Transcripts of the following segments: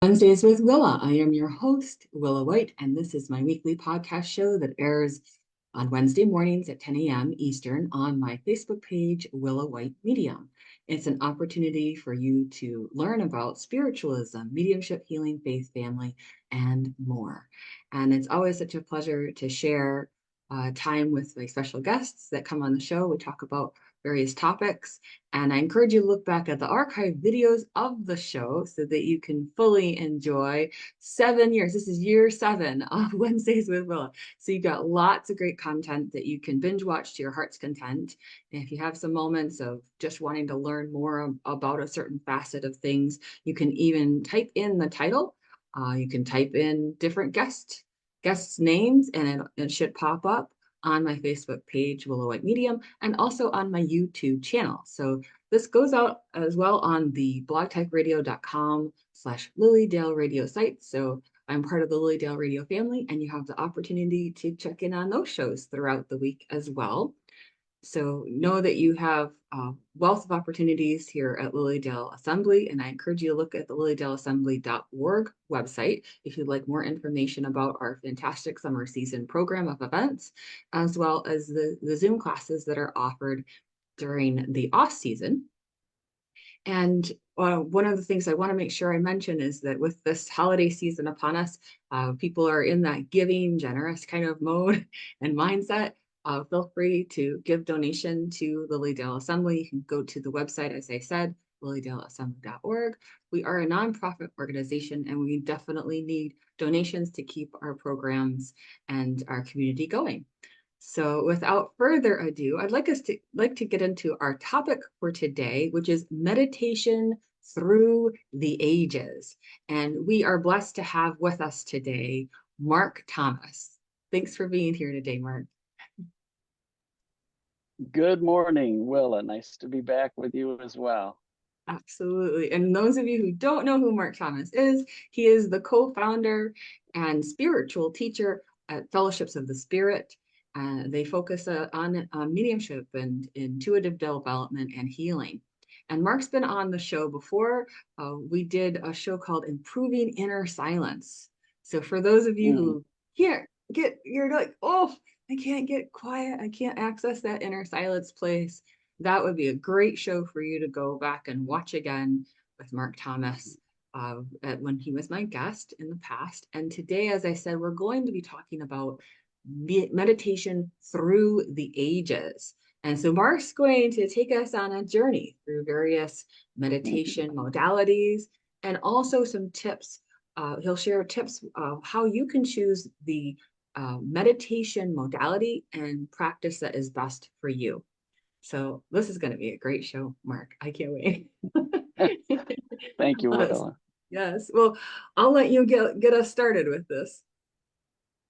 Wednesdays with Willa. I am your host, Willa White, and this is my weekly podcast show that airs on Wednesday mornings at 10 a.m. Eastern on my Facebook page, Willa White Medium. It's an opportunity for you to learn about spiritualism, mediumship, healing, faith, family, and more. And it's always such a pleasure to share time with my special guests that come on the show. We talk about various topics. And I encourage you to look back at the archive videos of the show so that you can fully enjoy 7 years. This is year 7 of Wednesdays with Willa. So you've got lots of great content that you can binge watch to your heart's content. And if you have some moments of just wanting to learn more about a certain facet of things, you can even type in the title. You can type in different guests' names, and it should pop up on my Facebook page, Willow White Medium, and also on my YouTube channel. So this goes out as well on the blogtalkradio.com/Lilydale radio site. So I'm part of the Lilydale radio family, and you have the opportunity to check in on those shows throughout the week as well. So know that you have a wealth of opportunities here at Lilydale Assembly, and I encourage you to look at the lilydaleassembly.org website if you'd like more information about our fantastic summer season program of events, as well as the Zoom classes that are offered during the off season. And one of the things I want to make sure I mention is that with this holiday season upon us, people are in that giving, generous kind of mode and mindset. Feel free to give donation to Lilydale Assembly. You can go to the website, as I said, lilydaleassembly.org. We are a nonprofit organization, and we definitely need donations to keep our programs and our community going. So without further ado, I'd like to get into our topic for today, which is meditation through the ages. And we are blessed to have with us today Mark Thomas. Thanks for being here today, Mark. Good morning, Willa. Nice to be back with you as well. Absolutely. And those of you who don't know who Mark Thomas is, he is the co-founder and spiritual teacher at Fellowships of the Spirit. They focus on mediumship and intuitive development and healing. And Mark's been on the show before. We did a show called Improving Inner Silence. So for those of you who you're like, oh, I can't get quiet. I can't access that inner silence place. That would be a great show for you to go back and watch again with Mark Thomas when he was my guest in the past. And today, as I said, we're going to be talking about meditation through the ages. And so Mark's going to take us on a journey through various meditation modalities and also some tips. He'll share tips of how you can choose the meditation modality and practice that is best for you. So this is going to be a great show, Mark. I can't wait. Thank you, Willa. Yes. Well, I'll let you get us started with this.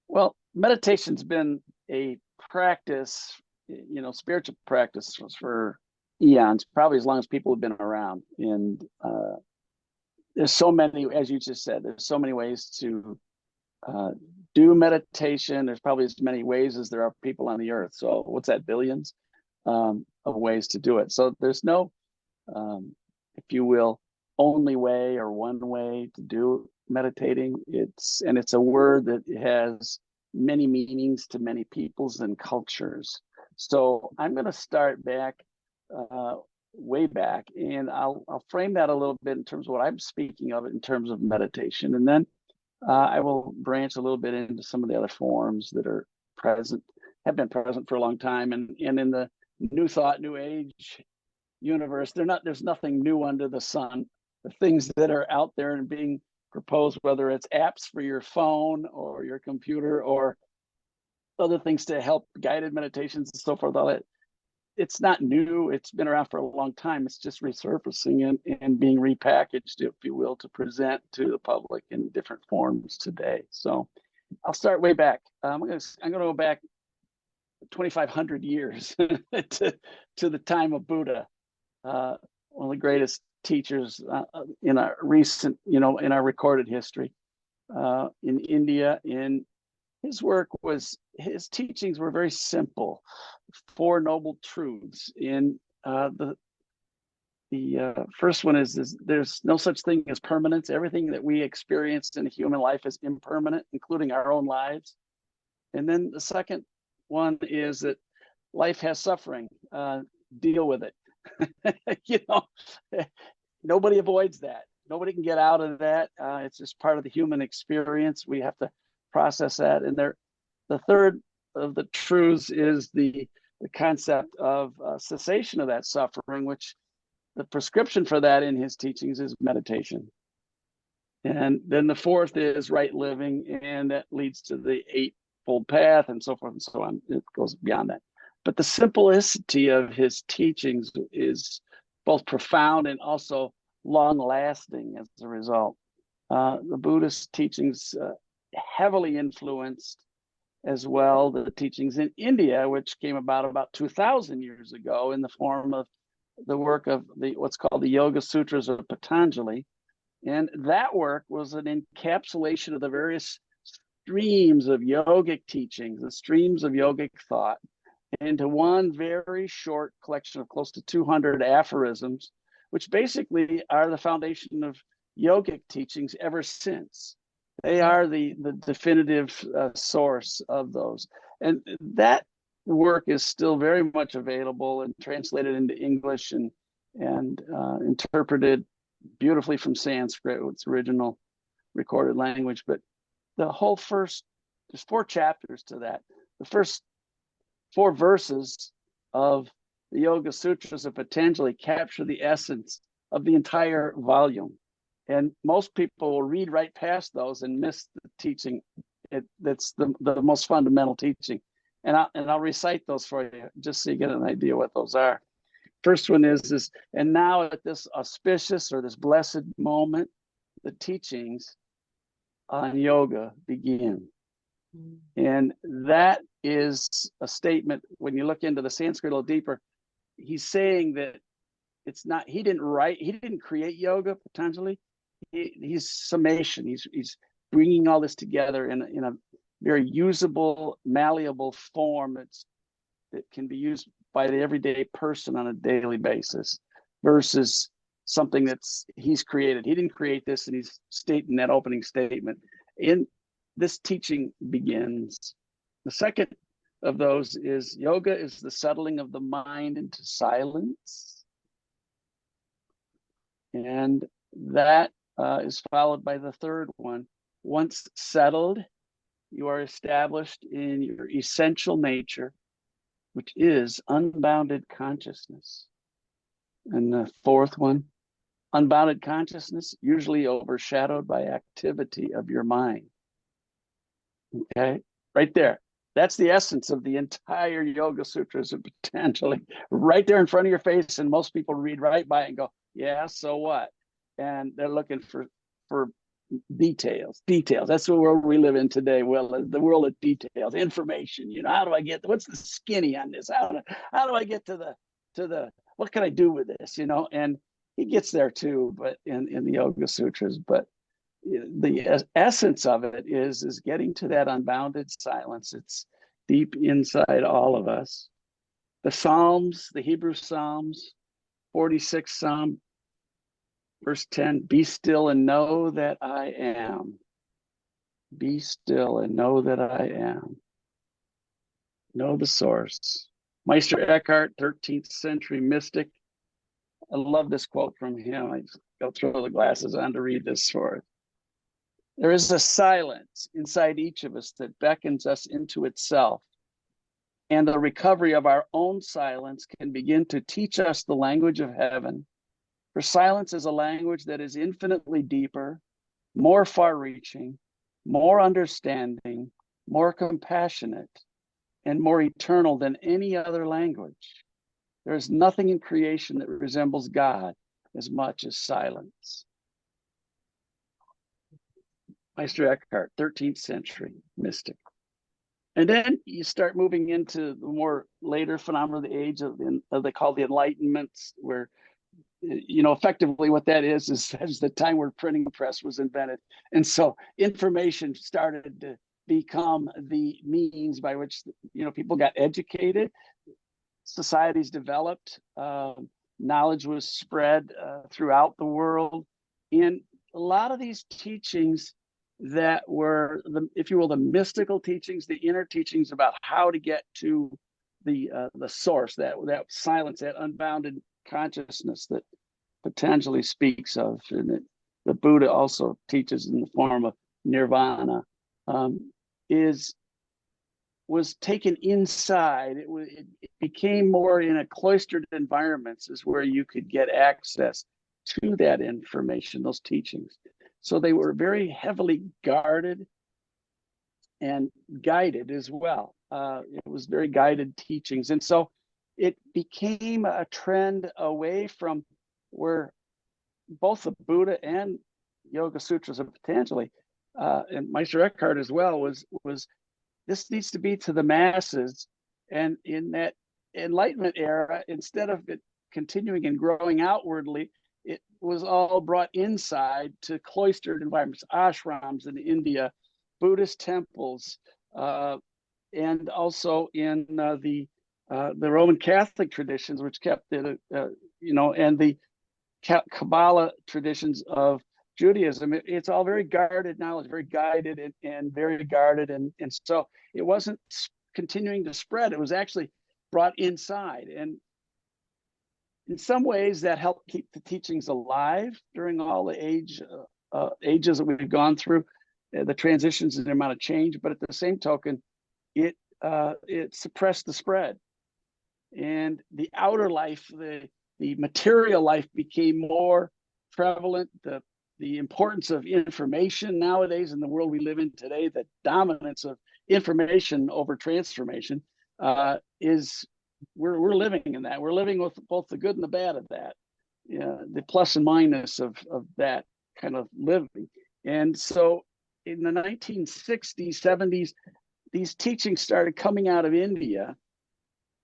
Well, meditation's been a practice, spiritual practice for eons, probably as long as people have been around. And there's so many, as you just said, there's so many ways to do meditation. There's probably as many ways as there are people on the earth. So what's that, billions of ways to do it. So there's no, if you will, only way or one way to do meditating. It's a word that has many meanings to many peoples and cultures. So I'm going to start back, way back, and I'll frame that a little bit in terms of what I'm speaking of in terms of meditation, and then I will branch a little bit into some of the other forms that are present, have been present for a long time, and in the New Thought, New Age universe, there's nothing new under the sun. The things that are out there and being proposed, whether it's apps for your phone or your computer or other things to help guided meditations and so forth, all that, it's not new. It's been around for a long time. It's just resurfacing and being repackaged, if you will, to present to the public in different forms today. So I'll start way back. I'm going to go back 2,500 years to the time of Buddha, one of the greatest teachers in our recent, in our recorded history in India. In his teachings were very simple, Four Noble Truths. In the The first one is there's no such thing as permanence. Everything that we experience in human life is impermanent, including our own lives. And then the second one is that life has suffering. Deal with it. You know, nobody avoids that. Nobody can get out of that. It's just part of the human experience. We have to process that. And the third of the truths is the concept of cessation of that suffering, which the prescription for that in his teachings is meditation. And then the fourth is right living, and that leads to the eightfold path and so forth and so on. It goes beyond that. But the simplicity of his teachings is both profound and also long lasting as a result. The Buddhist teachings heavily influenced as well the teachings in India, which came about 2,000 years ago in the form of the work of what's called the Yoga Sutras of Patanjali. And that work was an encapsulation of the various streams of yogic teachings, the streams of yogic thought, into one very short collection of close to 200 aphorisms, which basically are the foundation of yogic teachings ever since. They are the definitive source of those. And that work is still very much available and translated into English and interpreted beautifully from Sanskrit, its original recorded language. But the whole there's 4 chapters to that. The first 4 verses of the Yoga Sutras of Patanjali capture the essence of the entire volume. And most people will read right past those and miss the teaching. That's the most fundamental teaching. And I'll recite those for you just so you get an idea what those are. First one is, and now at this auspicious or this blessed moment, the teachings on yoga begin. And that is a statement, when you look into the Sanskrit a little deeper, he's saying that it's not, he didn't create yoga, Patanjali. He's summation. He's bringing all this together in a very usable, malleable form that can be used by the everyday person on a daily basis, versus something that's he's created. He didn't create this, and he's stating that opening statement. In this teaching begins. The second of those is yoga is the settling of the mind into silence. And that is followed by the third one. Once settled, you are established in your essential nature, which is unbounded consciousness. And the fourth one, unbounded consciousness, usually overshadowed by activity of your mind. Okay, right there. That's the essence of the entire Yoga Sutras of Patanjali, right there in front of your face. And most people read right by it and go, yeah, so what? And they're looking for details. That's the world we live in today. Well, the world of details, information. You know, how do I get? What's the skinny on this? How do I get to the? What can I do with this? You know, and he gets there too, but in the Yoga Sutras. But the essence of it is getting to that unbounded silence. It's deep inside all of us. The Psalms, the Hebrew Psalms, 46th Psalm, verse 10, be still and know that I am. Be still and know that I am. Know the source. Meister Eckhart, 13th century mystic. I love this quote from him. I just go throw the glasses on to read this for it. There is a silence inside each of us that beckons us into itself. And the recovery of our own silence can begin to teach us the language of heaven. For silence is a language that is infinitely deeper, more far-reaching, more understanding, more compassionate, and more eternal than any other language. There is nothing in creation that resembles God as much as silence. Meister Eckhart, 13th century mystic. And then you start moving into the more later phenomena of the age of they call the Enlightenments, where, you know, effectively what that is the time where printing press was invented. And so information started to become the means by which, you know, people got educated, societies developed, knowledge was spread throughout the world. And a lot of these teachings that were, if you will, the mystical teachings, the inner teachings about how to get to the source, that silence, that unbounded consciousness that Patanjali speaks of, and that the Buddha also teaches in the form of nirvana, was taken inside. It became more in a cloistered environments is where you could get access to that information, those teachings. So they were very heavily guarded and guided as well. It was very guided teachings. And so it became a trend away from where both the Buddha and Yoga Sutras of Patanjali, and Meister Eckhart as well, was this needs to be to the masses. And in that Enlightenment era, instead of it continuing and growing outwardly, it was all brought inside to cloistered environments, ashrams in India, Buddhist temples, and also in the Roman Catholic traditions, which kept it, and the Kabbalah traditions of Judaism. It's all very guarded knowledge, very guided and very guarded. And so it wasn't continuing to spread. It was actually brought inside. And in some ways that helped keep the teachings alive during all the ages that we've gone through, the transitions and the amount of change. But at the same token, it suppressed the spread. And the outer life, the material life became more prevalent. The importance of information nowadays in the world we live in today, the dominance of information over transformation, is we're living in that. We're living with both the good and the bad of that, the plus and minus of that kind of living. And so in the 1960s, 70s, these teachings started coming out of India,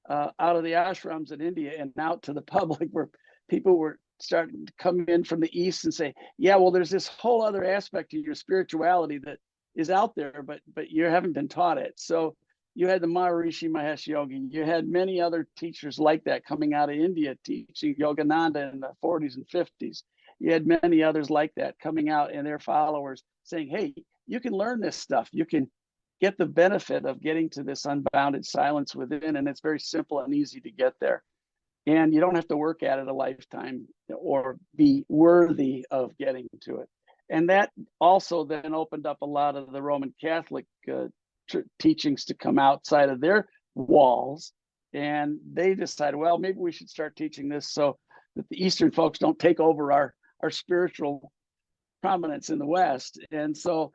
out of the ashrams in India and out to the public, where people were starting to come in from the East and say, yeah, well, there's this whole other aspect of your spirituality that is out there, but you haven't been taught it. So you had the Maharishi Mahesh Yogi. You had many other teachers like that coming out of India teaching Yogananda in the 40s and 50s. You had many others like that coming out and their followers saying, hey, you can learn this stuff. You can get the benefit of getting to this unbounded silence within, and it's very simple and easy to get there. And you don't have to work at it a lifetime or be worthy of getting to it. And that also then opened up a lot of the Roman Catholic teachings to come outside of their walls. And they decided, well, maybe we should start teaching this so that the Eastern folks don't take over our spiritual prominence in the West. And so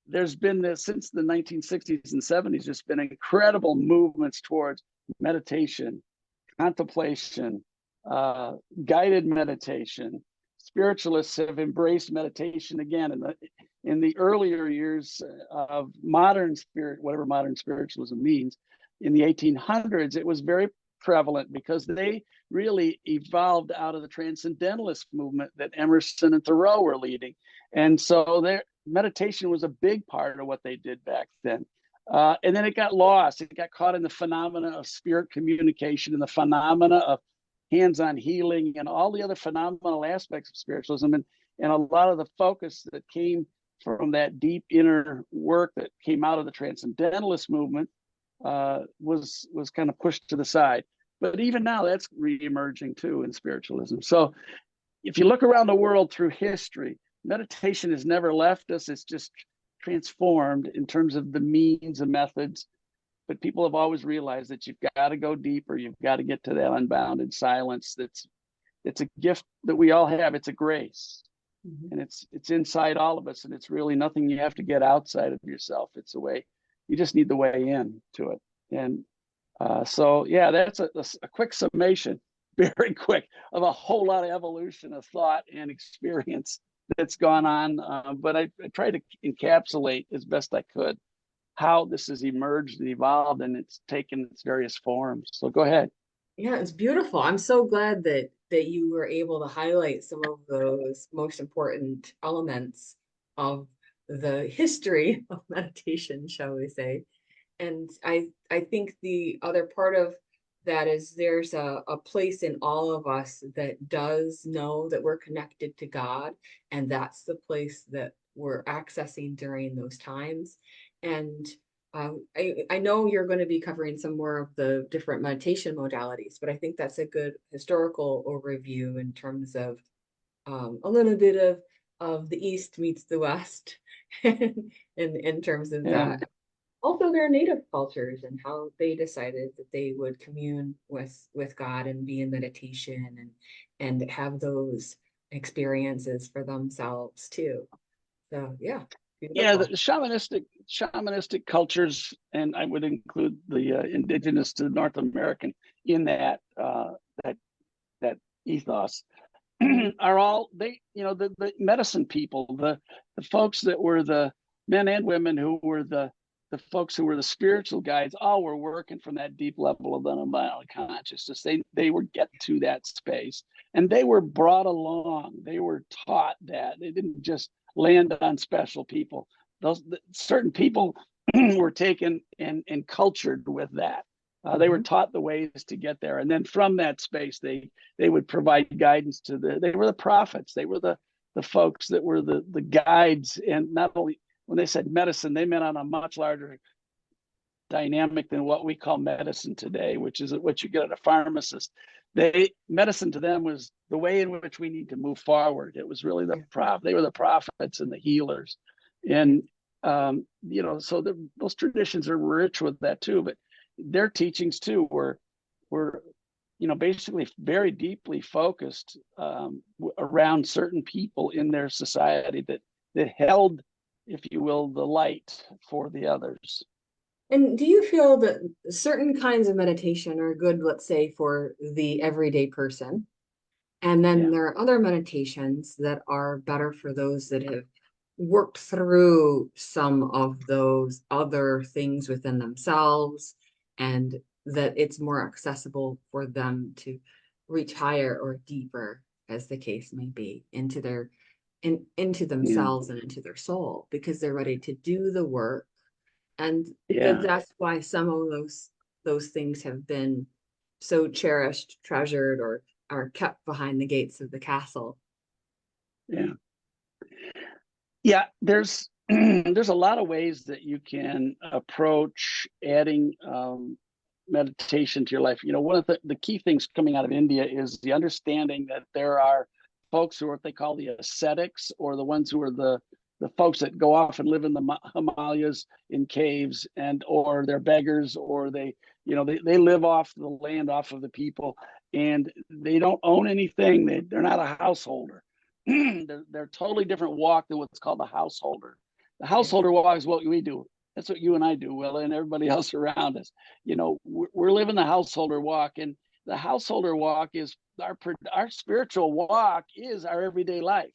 there's been this since the 1960s and 70s, there's been incredible movements towards meditation, contemplation, guided meditation. Spiritualists have embraced meditation again. In the earlier years of modern whatever modern spiritualism means, in the 1800s, it was very prevalent because they really evolved out of the transcendentalist movement that Emerson and Thoreau were leading. And so their meditation was a big part of what they did back then. And then it got lost. It got caught in the phenomena of spirit communication and the phenomena of hands-on healing and all the other phenomenal aspects of spiritualism. And a lot of the focus that came from that deep inner work that came out of the transcendentalist movement was kind of pushed to the side. But even now, that's re-emerging too in spiritualism. So if you look around the world through history, meditation has never left us. It's just transformed in terms of the means and methods. But people have always realized that you've got to go deeper. You've got to get to that unbounded silence. It's a gift that we all have. It's a grace. Mm-hmm. And it's inside all of us. And it's really nothing you have to get outside of yourself. It's a way, you just need the way in to it. And so, yeah, that's a quick summation, very quick, of a whole lot of evolution of thought and experience that's gone on. But I tried to encapsulate as best I could how this has emerged and evolved, and it's taken its various forms. So go ahead. Yeah, it's beautiful. I'm so glad that you were able to highlight some of those most important elements of the history of meditation, shall we say. And I think the other part of that is there's a place in all of us that does know that we're connected to God, and that's the place that we're accessing during those times. And I know you're going to be covering some more of the different meditation modalities, but I think that's a good historical overview in terms of a little bit of the East meets the West in terms of Yeah. that. Also their native cultures and how they decided that they would commune with God and be in meditation and have those experiences for themselves too. So yeah, Yeah, the beautiful. shamanistic cultures, and I would include the indigenous to North American in that that ethos, Mhm. are all they, the medicine people, the folks that were the men and women who were the folks who were the spiritual guides, all were working from that deep level of the consciousness. They were get to that space, and they were brought along. They were taught that. They didn't just land on special people. Those certain people were taken and cultured with that. They were Mhm. taught the ways to get there, and then from that space, they would provide guidance to they were the prophets. They were the folks that were the guides. And not only when they said medicine, they meant on a much larger dynamic than what we call medicine today, which is what you get at a pharmacist. Medicine to them was the way in which we need to move forward. It was really Yeah, they were the prophets and the healers. yeah. And so those traditions are rich with that too, but their teachings too were basically very deeply focused around certain people in their society that held, if you will, the light for the others. And do you feel that certain kinds of meditation are good, let's say, for the everyday person? And then Yeah. there are other meditations that are better for those that have worked through some of those other things within themselves, and that it's more accessible for them to reach higher or deeper, as the case may be, into Yeah. themselves and into their soul, because they're ready to do the work. And Yeah. that's why some of those things have been so cherished, treasured, or are kept behind the gates of the castle. Yeah. Yeah. There's a lot of ways that you can approach adding meditation to your life. One of the key things coming out of India is the understanding that there are folks who are what they call the ascetics, or the ones who are the folks that go off and live in the Himalayas in caves, and or they're beggars, or they live off the land, off of the people, and they don't own anything. They're not a householder. They're totally different walk than what's called the householder. The Yes. householder walk is what we do. That's what you and I do, Willa, and everybody else around us. We're living the householder walk, and the householder walk is our spiritual walk is our everyday life.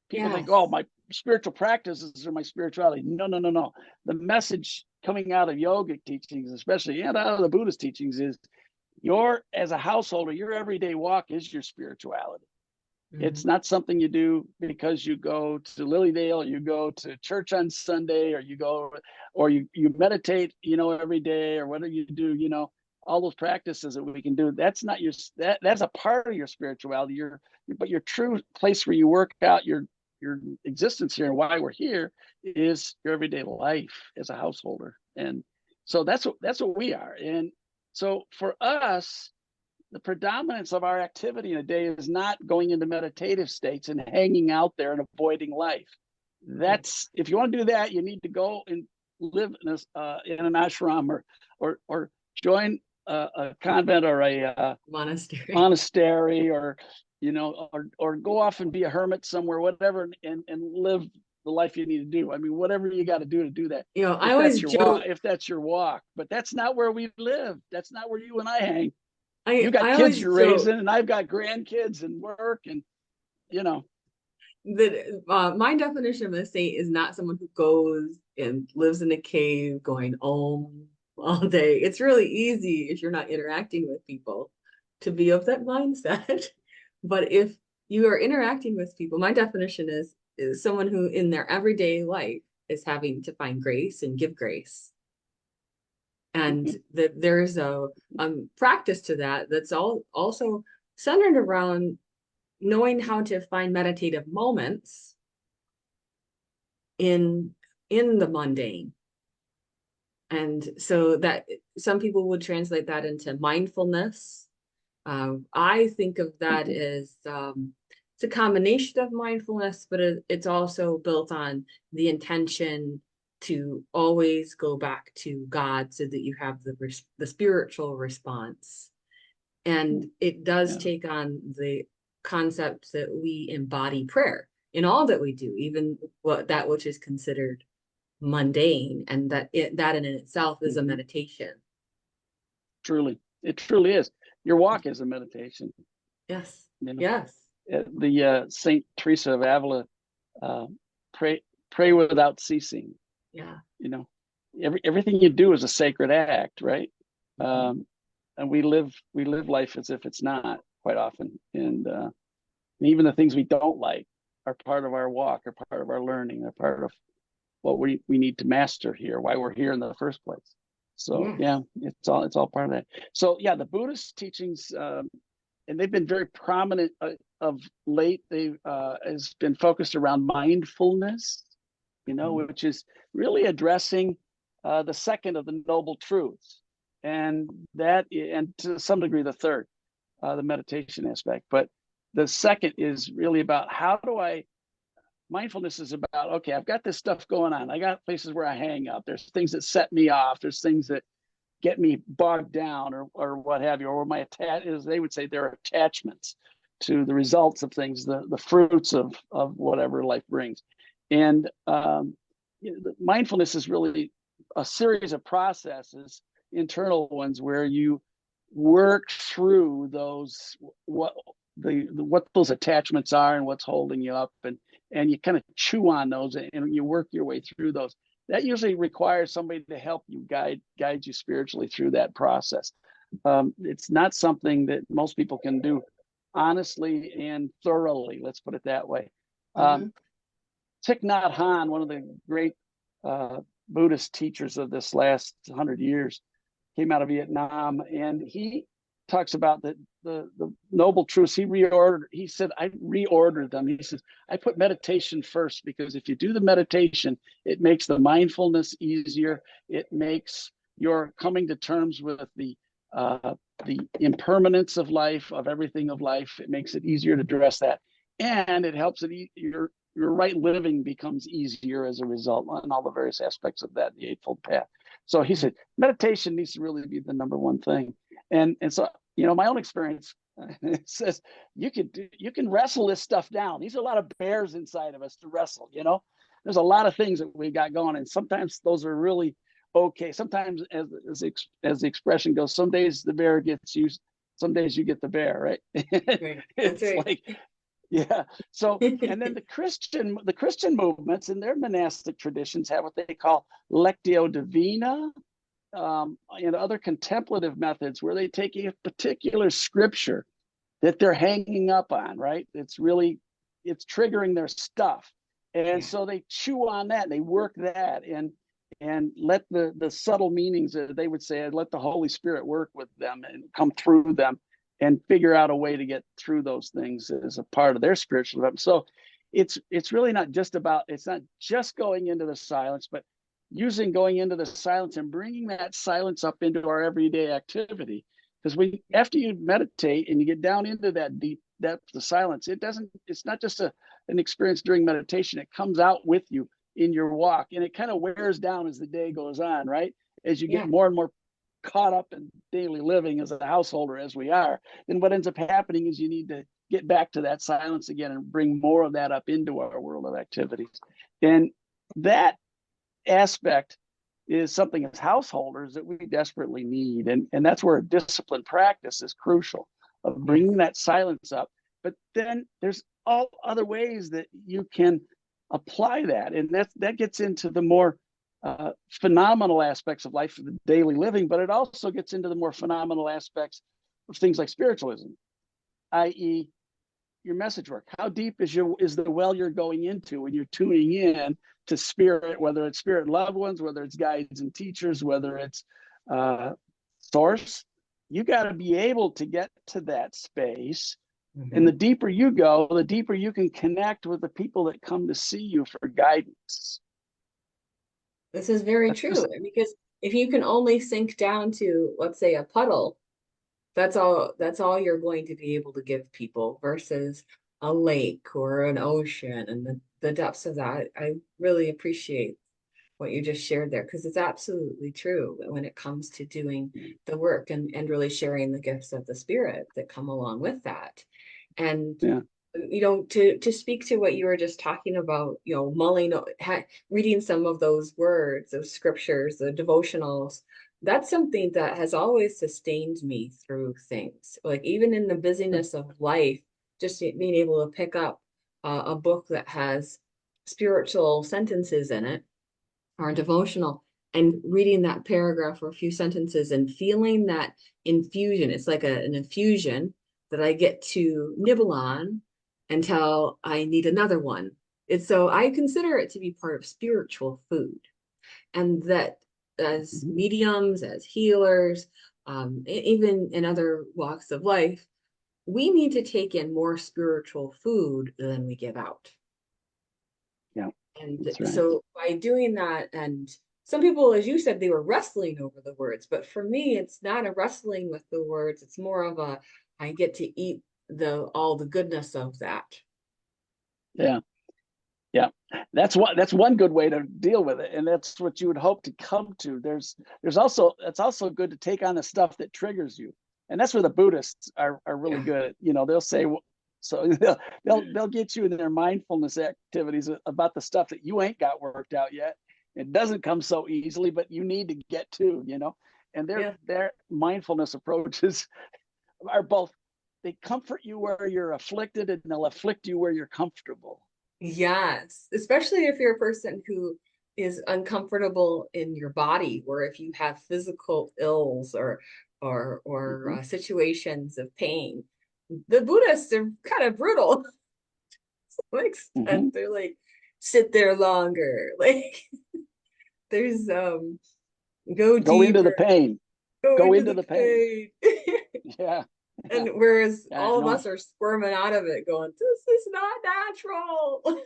People think, oh, Yes. my spiritual practices are my spirituality. No, no, no, no. The message coming out of yogic teachings, especially, and out of the Buddhist teachings, is as a householder, your everyday walk is your spirituality. It's Mhm. not something you do because you go to Lilydale, or you go to church on Sunday, or you meditate, every day, or whatever you do, all those practices that we can do. That's not that's a part of your spirituality. But your true place where you work out your existence here and why we're here is your everyday life as a householder. And so that's what we are. And so for us, the predominance of our activity in a day is not going into meditative states and hanging out there and avoiding life. Yeah. That's If you want to do that, you need to go and live in an ashram, or join a convent, or a Monastery. monastery, or go off and be a hermit somewhere, whatever, and live the life you need to do. I mean, whatever you got to do that. I always joke. If that's your walk, but that's not where we live. That's not where you and I hang. You got I kids always you're joke raising, and I've got grandkids and work, and you know that my definition of a saint is not someone who goes and lives in a cave going all day. It's really easy if you're not interacting with people to be of that mindset. But if you are interacting with people, my definition is someone who in their everyday life is having to find grace and give grace. And that there's a practice to that that's also centered around knowing how to find meditative moments in the mundane. And so that some people would translate that into mindfulness. I think of that as it's a combination of mindfulness, but it's also built on the intention to always go back to God so that you have the spiritual response. And it does Yeah. take on the concept that we embody prayer in all that we do, even that which is considered mundane, and that in itself is a meditation. Truly, it truly is. Your walk is a meditation. Yes. You know, Yes. the Saint Teresa of Avila, pray without ceasing. Yeah. You know, everything you do is a sacred act, right? And we live life as if it's not quite often, and even the things we don't like are part of our walk, are part of our learning, are part of what we need to master here, why we're here in the first place. So Yes. yeah, it's all part of that. So yeah, the Buddhist teachings, and they've been very prominent of late. They has been focused around mindfulness, which is really addressing the second of the noble truths, and to some degree the third, the meditation aspect. But the second is really about mindfulness is about, okay, I've got this stuff going on. I got places where I hang up. There's things that set me off. There's things that get me bogged down or what have you, or as they would say, they're attachments to the results of things, the fruits of whatever life brings. And mindfulness is really a series of processes, internal ones, where you work through what those attachments are and what's holding you up, and you kind of chew on those and you work your way through those. That usually requires somebody to help you guide you spiritually through that process. It's not something that most people can do honestly and thoroughly, let's put it that way. Thich Nhat Hanh, one of the great Buddhist teachers of this last 100 years, came out of Vietnam, and he talks about the noble truths. He said, I reordered them. He says, I put meditation first, because if you do the meditation, it makes the mindfulness easier. It makes your coming to terms with the impermanence of life, of everything of life. It makes it easier to address that. And it helps your right living becomes easier as a result on all the various aspects of that, the Eightfold Path. So he said, meditation needs to really be the number one thing. And so, my own experience says you can wrestle this stuff down. These are a lot of bears inside of us to wrestle. There's a lot of things that we got going, and sometimes those are really okay. Sometimes, as the expression goes, some days the bear gets you, some days you get the bear, right? Right. That's It's right. like, yeah. So, and then the Christian movements in their monastic traditions have what they call Lectio Divina, and other contemplative methods, where they take a particular scripture that they're hanging up on, right? It's triggering their stuff. And so they chew on that, and they work that, and let the subtle meanings, they would say, let the Holy Spirit work with them and come through them and figure out a way to get through those things as a part of their spiritual development. So it's really not just going into the silence, but going into the silence and bringing that silence up into our everyday activity. Because after you meditate and you get down into that deep depth of silence, it's not just an experience during meditation. It comes out with you in your walk, and it kind of wears down as the day goes on, right? As you get more and more caught up in daily living as a householder, as we are, then what ends up happening is you need to get back to that silence again and bring more of that up into our world of activities. And that aspect is something as householders that we desperately need. And that's where disciplined practice is crucial, of bringing that silence up. But then there's all other ways that you can apply that. And that gets into the more phenomenal aspects of life, of the daily living, but it also gets into the more phenomenal aspects of things like spiritualism, i.e., your message work. How deep is the well you're going into when you're tuning in to spirit, whether it's spirit loved ones, whether it's guides and teachers, whether it's source, you got to be able to get to that space. Mhm. And the deeper you go, the deeper you can connect with the people that come to see you for guidance. This is very That's just, true, because if you can only sink down to, let's say, a puddle, that's all you're going to be able to give people versus a lake or an ocean, and the depths of that. I really appreciate what you just shared there, because it's absolutely true when it comes to doing the work and really sharing the gifts of the spirit that come along with that. And yeah. to speak to what you were just talking about, mulling, reading some of those words, those scriptures, the devotionals, that's something that has always sustained me through things. Like even in the busyness of life, just being able to pick up a book that has spiritual sentences in it, or a devotional, and reading that paragraph or a few sentences and feeling that infusion. It's like an infusion that I get to nibble on until I need another one. It's so I consider it to be part of spiritual food. And that as Mhm. mediums, as healers, even in other walks of life, we need to take in more spiritual food than we give out. Yeah, And that's right. so by doing that, and some people, as you said, they were wrestling over the words, but for me, it's not a wrestling with the words. It's more of a, I get to eat all the goodness of that. Yeah. Yeah, that's one good way to deal with it, and that's what you would hope to come to. There's also, it's also good to take on the stuff that triggers you, and that's where the Buddhists are really Yeah. good. They'll say, so they'll get you in their mindfulness activities about the stuff that you ain't got worked out yet. It doesn't come so easily, but you need to get to, and Yeah. their mindfulness approaches are both, they comfort you where you're afflicted, and they'll afflict you where you're comfortable. Yes, especially if you're a person who is uncomfortable in your body, or if you have physical ills or Mm-hmm. situations of pain. The Buddhists are kind of brutal to an extent. Mm-hmm. They're like, sit there longer. Like there's go Go into the deeper, pain. go Go into into the the pain. pain. Yeah. And whereas I all of know. us are squirming out of it, going, this is not natural.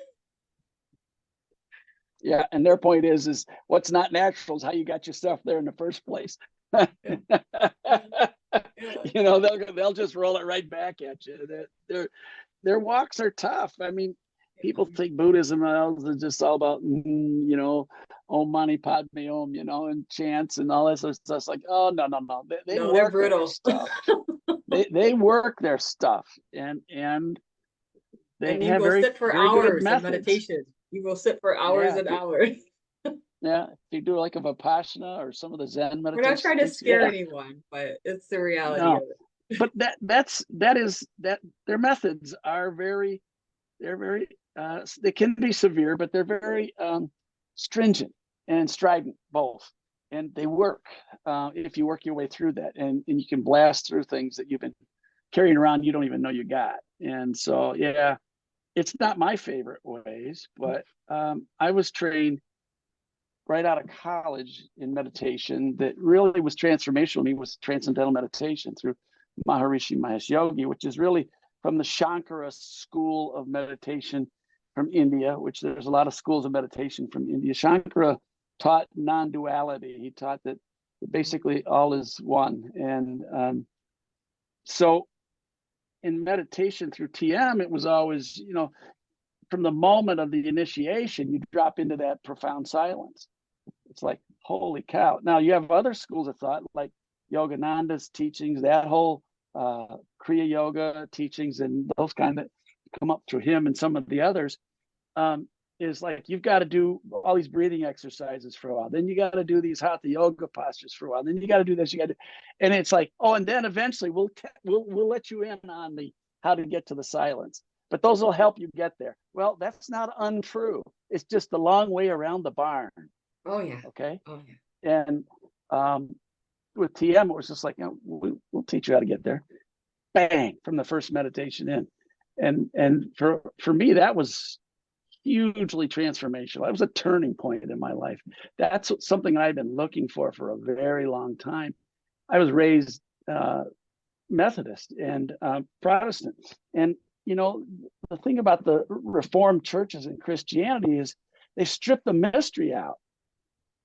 Yeah. And their point is what's not natural is how you got yourself there in the first place. Yeah, yeah, yeah. They'll just roll it right back at you. Their walks are tough. I mean, people think Buddhism is just all about, Om Mani Padme Om, and chants and all that sort of stuff. It's like, oh, no, no, no. They No, they're work their brutal. stuff. They work their stuff, and they And you have will very, sit for very good hours in methods. meditation. You will sit for hours Yeah, and hours. if you do like a Vipassana or some of the Zen We're not trying to meditations, scare yeah, anyone, but it's the reality of no, it. but that their methods are very, they're very, they can be severe, but they're very stringent and strident both, and they work if you work your way through that, and you can blast through things that you've been carrying around you don't even know you got. And so, yeah, it's not my favorite ways, but I was trained right out of college in meditation that really was transformational to me, was transcendental meditation through Maharishi Mahesh Yogi, which is really from the Shankara school of meditation from India, which there's a lot of schools of meditation from India. Shankara taught non-duality. He taught that basically all is one. And so in meditation through TM, it was always, from the moment of the initiation, you drop into that profound silence. It's like, holy cow. Now you have other schools of thought like Yogananda's teachings, that whole Kriya Yoga teachings, and those kind that come up through him and some of the others, is like, you've got to do all these breathing exercises for a while. Then you got to do these hatha yoga postures for a while. Then you got to do this. You got to, and it's like, oh, and then eventually we'll let you in on the how to get to the silence. But those will help you get there. Well, that's not untrue. It's just a long way around the barn. Oh yeah. Okay. Oh yeah. And with TM, it was just like, we'll teach you how to get there. Bang, from the first meditation in. And for me, that was hugely transformational. That was a turning point in my life. That's something I've been looking for a very long time. I was raised Methodist and Protestant. And, you know, the thing about the Reformed churches in Christianity is they stripped the mystery out.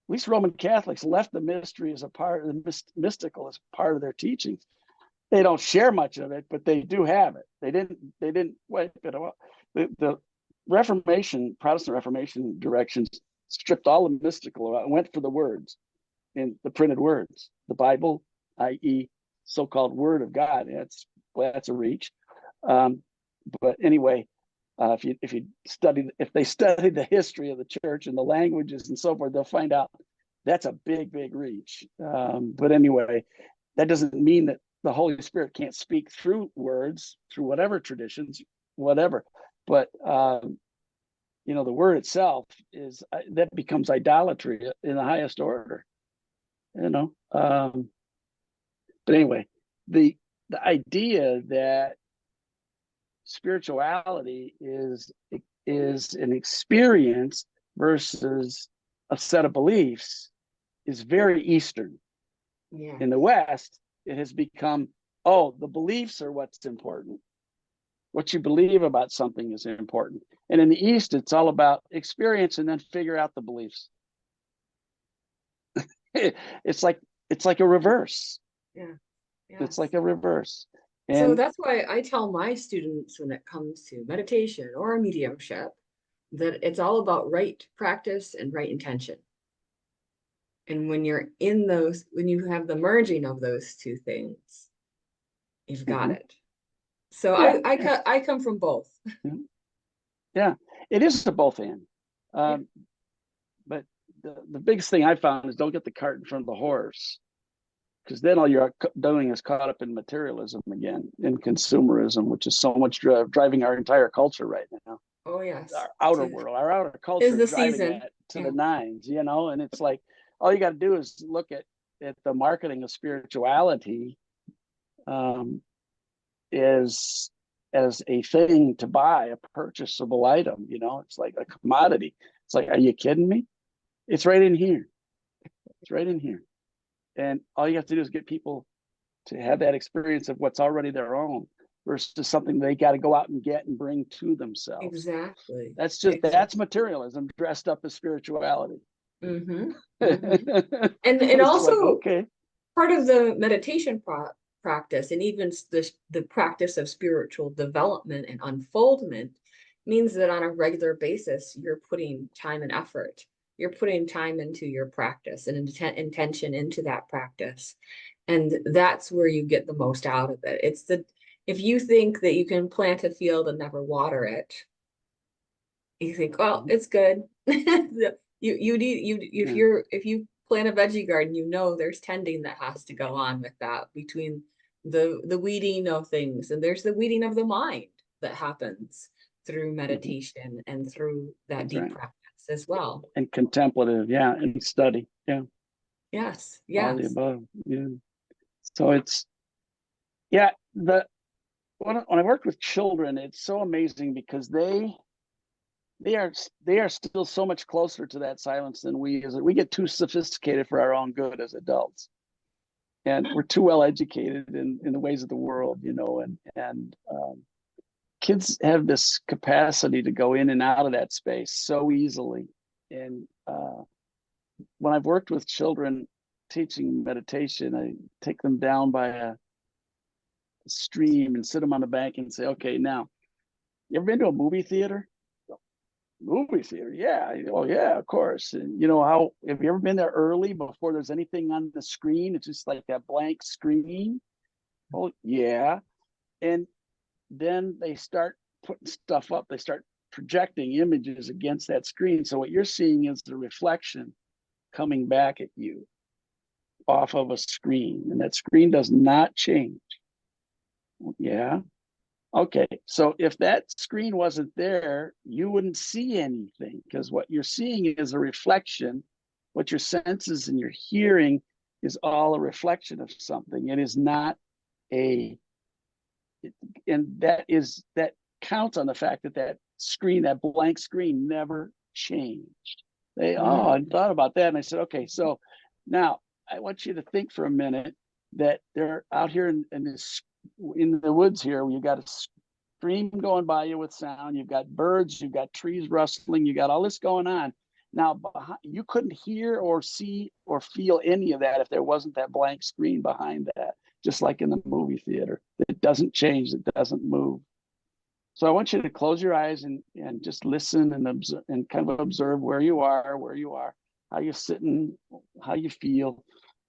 At least Roman Catholics left the mystery as a part of the mystical as part of their teachings. They don't share much of it, but they do have it. They didn't wipe it out. The Reformation, Protestant Reformation directions stripped all the mystical out and went for the words, in the printed words, the Bible, i.e., so-called Word of God. That's a reach. But anyway, if they study the history of the church and the languages and so forth, they'll find out that's a big reach. But anyway, that doesn't mean that the Holy Spirit can't speak through words, through whatever traditions, whatever. But you know, the word itself is that becomes idolatry in the highest order. You know, but anyway, the idea that spirituality is an experience versus a set of beliefs is very Eastern. Yeah. In the West, it has become, oh, the beliefs are what's important. What you believe about something is important. And in the East, it's all about experience and then figure out the beliefs. It's like a reverse. Yeah. Yes. It's like a reverse. And so that's why I tell my students when it comes to meditation or mediumship that it's all about right practice and right intention. And when you're in those, when you have the merging of those two things, you've got it. So yeah, I come from both. Yeah, it is a both and. But the biggest thing I found is don't get the cart in front of the horse, because then all you're doing is caught up in materialism again, in consumerism, which is so much driving our entire culture right now. Oh yes, Our outer world, our outer culture is driving that to the nines, you know. And it's like all you got to do is look at the marketing of spirituality is as a thing to buy, a purchasable item. You know, it's like a commodity. It's like, are you kidding me? It's right in here. It's right in here. And all you have to do is get people to have that experience of what's already their own versus something they got to go out and get and bring to themselves. Exactly. That's materialism dressed up as spirituality. Mm-hmm. Mm-hmm. and also like, okay, part of the meditation practice and even the practice of spiritual development and unfoldment means that on a regular basis you're putting time and effort. You're putting time into your practice and intention into that practice. And that's where you get the most out of it. If you think that you can plant a field and never water it, you think, well, it's good. If you plant a veggie garden, you know there's tending that has to go on with that between the weeding of things, and there's the weeding of the mind that happens through meditation and through that deep practice as well. And contemplative, and study, Yes, all the above, So it's when I worked with children, it's so amazing because they are still so much closer to that silence than we get too sophisticated for our own good as adults, and we're too well educated in the ways of the world, you know, and kids have this capacity to go in and out of that space so easily. And when I've worked with children teaching meditation, I take them down by a stream and sit them on the bank and say, okay, now, you ever been to a movie theater? Movie theater, yeah. Oh yeah, of course. And you know, how have you ever been there early before there's anything on the screen? It's just like that blank screen. Oh yeah. And then they start putting stuff up. They start projecting images against that screen. So what you're seeing is the reflection coming back at you off of a screen, and that screen does not change. Yeah. Okay, so if that screen wasn't there, you wouldn't see anything, because what you're seeing is a reflection. What your senses and your hearing is all a reflection of something. It is not and that counts on the fact that screen, that blank screen, never changed. They, Mhm. oh, I thought about that. And I said, okay, so now I want you to think for a minute that they're out here in the woods here. You got a stream going by you with sound. You've got birds, you've got trees rustling, you got all this going on. Now, you couldn't hear or see or feel any of that if there wasn't that blank screen behind that, just like in the movie theater. It doesn't change, it doesn't move. So I want you to close your eyes and just listen and observe and kind of observe where you are, how you're sitting, how you feel,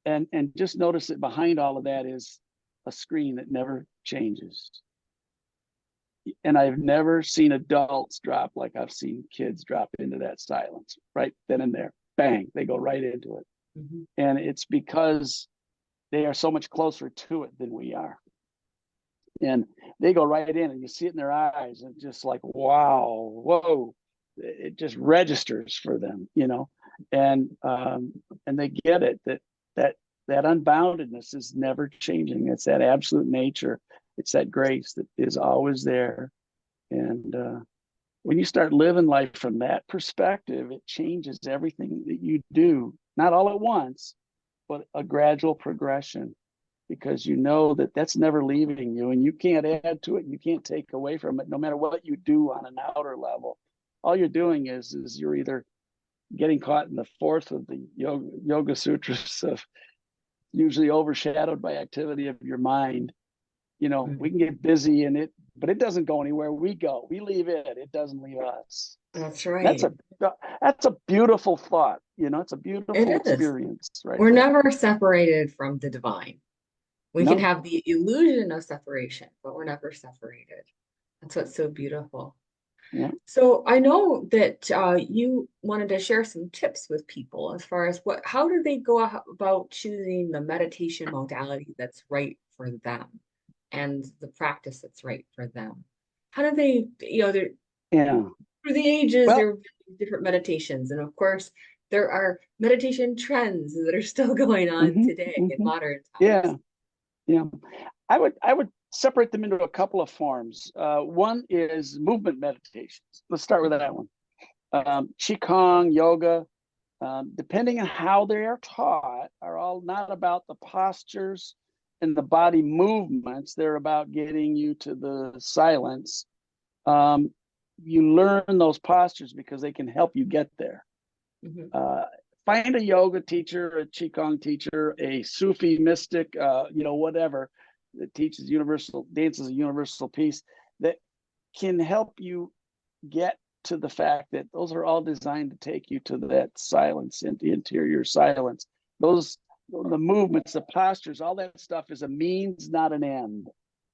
and just notice that behind all of that is a screen that never changes. And I've never seen adults drop like I've seen kids drop into that silence right then and there. Bang, they go right into it. Mhm. And it's because they are so much closer to it than we are. And they go right in and you see it in their eyes and just like, wow, whoa, it just registers for them, you know, and they get it that that unboundedness is never changing. It's that absolute nature. It's that grace that is always there. And when you start living life from that perspective, it changes everything that you do, not all at once, but a gradual progression, because you know that that's never leaving you and you can't add to it. You can't take away from it, no matter what you do on an outer level. All you're doing is you're either getting caught in the fourth of the yoga sutras of usually overshadowed by activity of your mind. You know, we can get busy in it, but it doesn't go anywhere. We go, we leave it. It doesn't leave us. That's That's right. a beautiful thought. You know, it's a beautiful It is. experience right We're there. never separated from the divine. We can No, have the illusion of separation, but we're never separated. That's what's so beautiful. yeah, So I know that you wanted to share some tips with people as far as how do they go about choosing the meditation modality that's right for them and the practice that's right for them. How do they, yeah. through the ages, Well, there have been different meditations. And of course, there are meditation trends that are still going on mhm, today in mhm. modern times. Yeah, yeah. I would separate them into a couple of forms. One is movement meditations. Let's start with that one. Qigong, yoga, depending on how they are taught, are all not about the postures and the body movements. They're about getting you to the silence. Um, you learn those postures because they can help you get there. Mhm. Uh, find a yoga teacher, a qigong teacher, a Sufi mystic, whatever that teaches universal dances, a universal peace that can help you get to the fact that those are all designed to take you to that silence, into interior silence. Those the movements, the postures, all that stuff is a means, not an end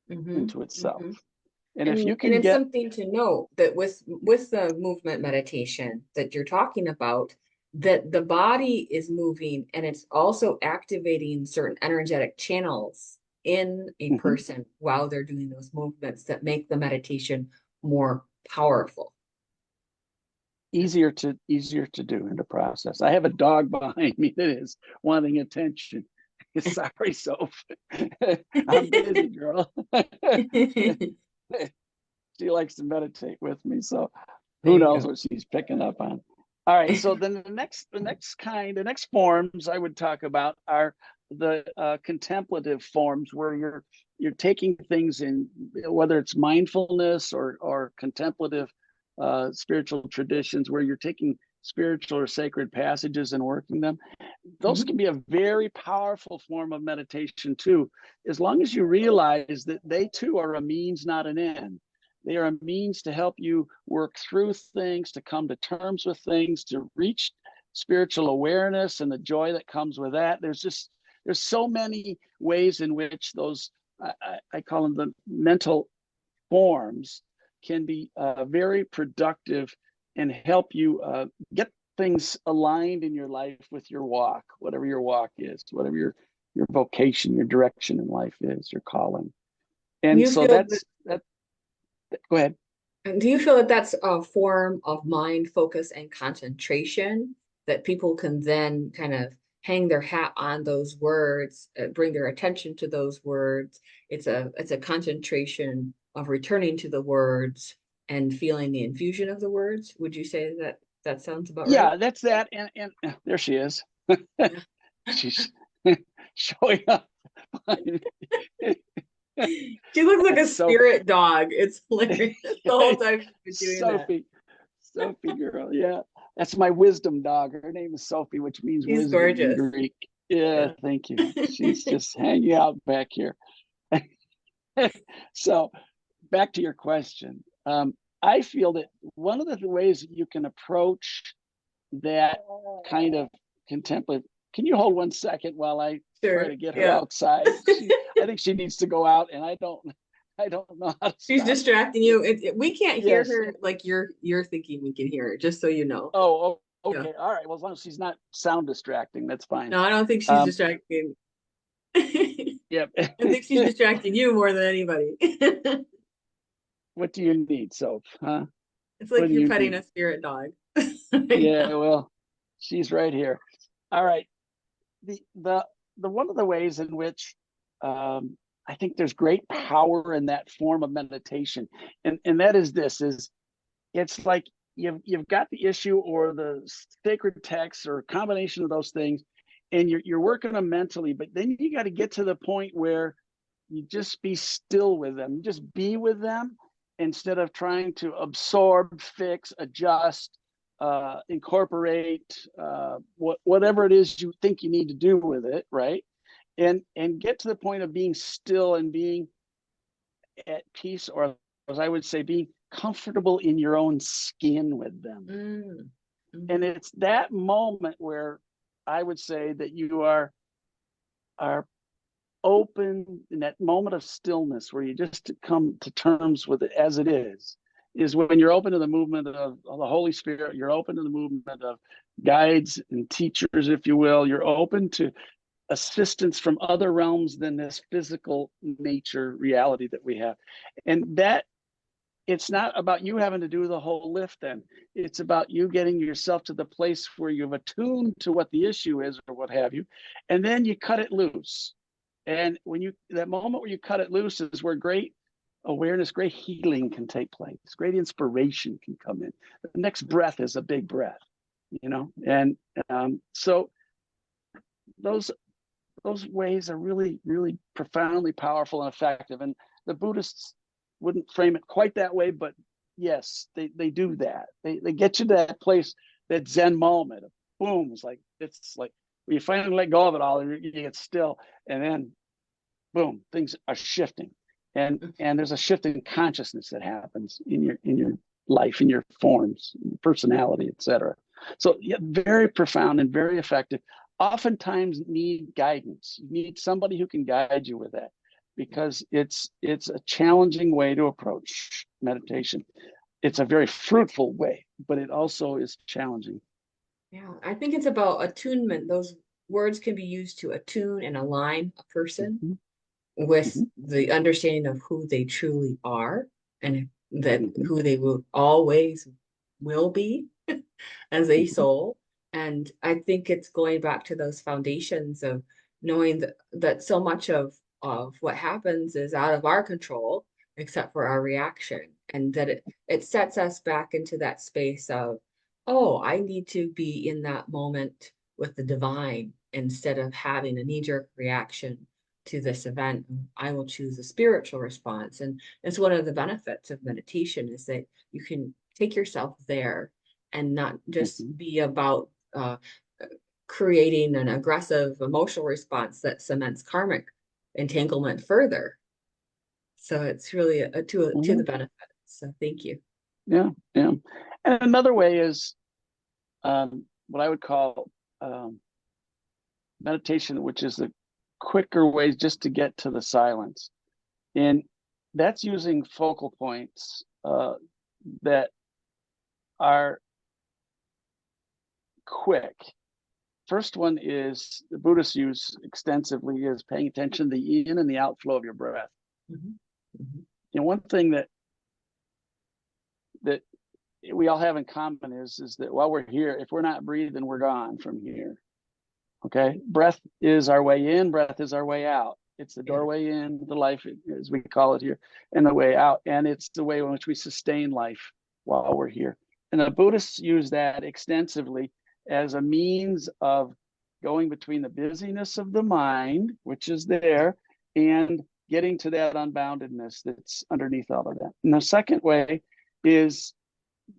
Mhm. into itself. Mhm. And if you And can it's get something to note that with the movement meditation that you're talking about, that the body is moving and it's also activating certain energetic channels in a mhm, person while they're doing those movements that make the meditation more powerful. easier to do in the process. I have a dog behind me that is wanting attention. Sorry, Soph. I'm busy, girl. She likes to meditate with me, so There who you knows go. what she's picking up on. All right, so then the next forms I would talk about are the contemplative forms, where you're taking things in, whether it's mindfulness or contemplative spiritual traditions, where you're taking spiritual or sacred passages and working them. Those Mhm. can be a very powerful form of meditation too, as long as you realize that they too are a means, not an end. They are a means to help you work through things, to come to terms with things, to reach spiritual awareness and the joy that comes with that. There's so many ways in which those I call them the mental forms can be very productive and help you get things aligned in your life with your walk, whatever your walk is, whatever your vocation, your direction in life is, your calling. Do And you so feel that that's that. Go ahead. do you feel that that's a form of mind focus and concentration that people can then kind of hang their hat on those words, bring their attention to those words? It's a concentration of returning to the words and feeling the infusion of the words. Would you say that that sounds about right? Yeah, that's that. And there she is. Yeah. She's showing up. She looks like a That's so spirit dog. It's hilarious the whole time she's been doing that. Sophie girl. Yeah, that's my wisdom dog. Her name is Sophie, which means She's wisdom in gorgeous. Greek. Yeah, Yeah. thank you. She's just hanging out back here. So back to your question. I feel that one of the ways that you can approach that kind of contemplative. Can you hold 1 second while I try Sure. to get her Yeah. outside? I think she needs to go out, and I don't know how to She's stop. distracting you. We can't hear Yes. her like you're thinking we can hear her, just so you know. Yeah. Okay. All right. Well, as long as she's not sound distracting, that's fine. No, I don't think she's Um, distracting. I yep. think she's distracting you more than anybody. What do you need, Soph? Huh? It's What like do you're you petting need? a spirit dog. Yeah. Well, she's right here. All right. The one of the ways in which I think there's great power in that form of meditation, and that is this: is it's like you've got the issue or the sacred text or a combination of those things, and you're working them mentally, but then you got to get to the point where you just be still with them, just be with them instead of trying to absorb, fix, adjust, incorporate, whatever it is you think you need to do with it, right? And get to the point of being still and being at peace, or as I would say, being comfortable in your own skin with them. Mm. And Mhm. it's that moment where I would say that you are open in that moment of stillness where you just come to terms with it as it is when you're open to the movement of the Holy Spirit. You're open to the movement of guides and teachers, if you will. You're open to assistance from other realms than this physical nature reality that we have. And that it's not about you having to do the whole lift, then it's about you getting yourself to the place where you've attuned to what the issue is or what have you, and then you cut it loose. And when you that moment where you cut it loose is where great awareness, great healing can take place, great inspiration can come in. The next breath is a big breath, and so those those ways are really, really profoundly powerful and effective. And the Buddhists wouldn't frame it quite that way, but yes, they do that. They get you to that place, that Zen moment of boom. It's like when you finally let go of it all, you get still, and then boom, things are shifting. And there's a shift in consciousness that happens in your life, in your forms, your personality, etc. So yeah, very profound and very effective. Oftentimes need guidance. You need somebody who can guide you with that, because it's a challenging way to approach meditation. It's a very fruitful way, but it also is challenging. Yeah, I think it's about attunement. Those words can be used to attune and align a person Mhm, with mhm, the understanding of who they truly are and that mhm, who they will always will be as a mhm, soul. And I think it's going back to those foundations of knowing that so much of what happens is out of our control, except for our reaction. And that it sets us back into that space of, oh, I need to be in that moment with the divine instead of having a knee-jerk reaction to this event. I will choose a spiritual response. And it's one of the benefits of meditation is that you can take yourself there and not just mhm. be about creating an aggressive emotional response that cements karmic entanglement further. So it's really to the Mhm. benefit. So thank you. Yeah, yeah. And another way is what I would call meditation, which is the quicker ways just to get to the silence. And that's using focal points that are quick. First one is the Buddhists use extensively is paying attention to the in and the outflow of your breath. Mhm. Mhm. One thing that we all have in common is that while we're here, if we're not breathing, we're gone from here. Okay, breath is our way in, breath is our way out. It's the doorway in to life, as we call it here, and the way out. And it's the way in which we sustain life while we're here. And the Buddhists use that extensively as a means of going between the busyness of the mind, which is there, and getting to that unboundedness that's underneath all of that. And the second way is